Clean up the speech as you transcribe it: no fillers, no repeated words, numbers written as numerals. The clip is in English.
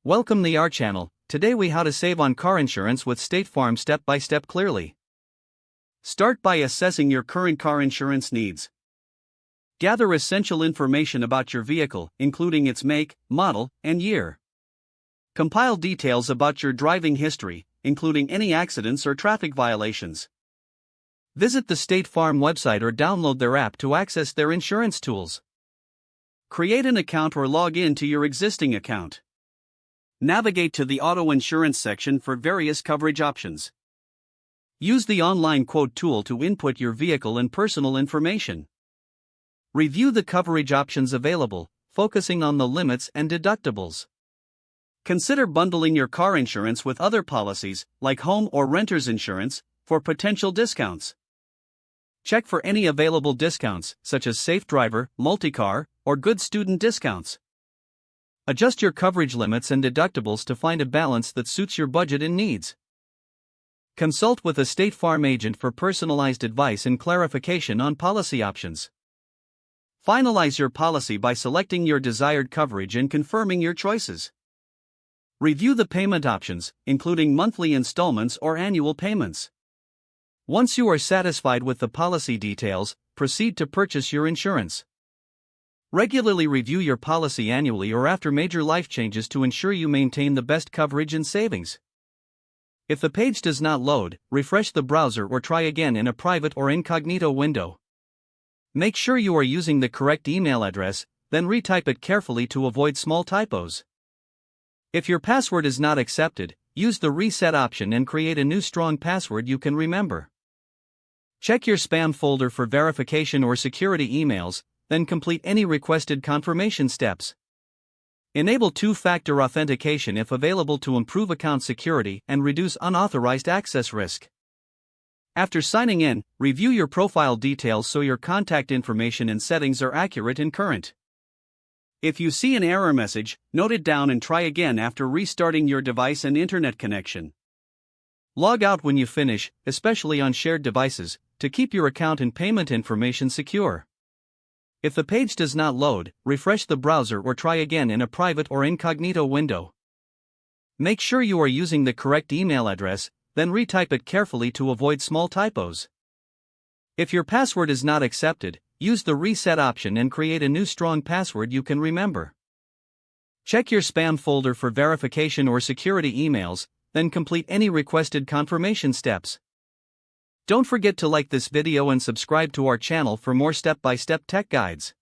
Welcome to our channel. Today we how to save on car insurance with State Farm step by step clearly. Start by assessing your current car insurance needs. Gather essential information about your vehicle, including its make, model, and year. Compile details about your driving history, including any accidents or traffic violations. Visit the State Farm website or download their app to access their insurance tools. Create an account or log in to your existing account. Navigate to the auto insurance section for various coverage options. Use the online quote tool to input your vehicle and personal information. Review the coverage options available, focusing on the limits and deductibles. Consider bundling your car insurance with other policies, like home or renter's insurance, for potential discounts. Check for any available discounts, such as Safe Driver, Multi-Car, or Good Student discounts. Adjust your coverage limits and deductibles to find a balance that suits your budget and needs. Consult with a State Farm agent for personalized advice and clarification on policy options. Finalize your policy by selecting your desired coverage and confirming your choices. Review the payment options, including monthly installments or annual payments. Once you are satisfied with the policy details, proceed to purchase your insurance. Regularly review your policy annually or after major life changes to ensure you maintain the best coverage and savings. If the page does not load, refresh the browser or try again in a private or incognito window. Make sure you are using the correct email address, then retype it carefully to avoid small typos. If your password is not accepted, use the reset option and create a new strong password you can remember. Check your spam folder for verification or security emails, then complete any requested confirmation steps. Enable two-factor authentication if available to improve account security and reduce unauthorized access risk. After signing in, review your profile details so your contact information and settings are accurate and current. If you see an error message, note it down and try again after restarting your device and internet connection. Log out when you finish, especially on shared devices, to keep your account and payment information secure. If the page does not load, refresh the browser or try again in a private or incognito window. Make sure you are using the correct email address, then retype it carefully to avoid small typos. If your password is not accepted, use the reset option and create a new strong password you can remember. Check your spam folder for verification or security emails, then complete any requested confirmation steps. Don't forget to like this video and subscribe to our channel for more step-by-step tech guides.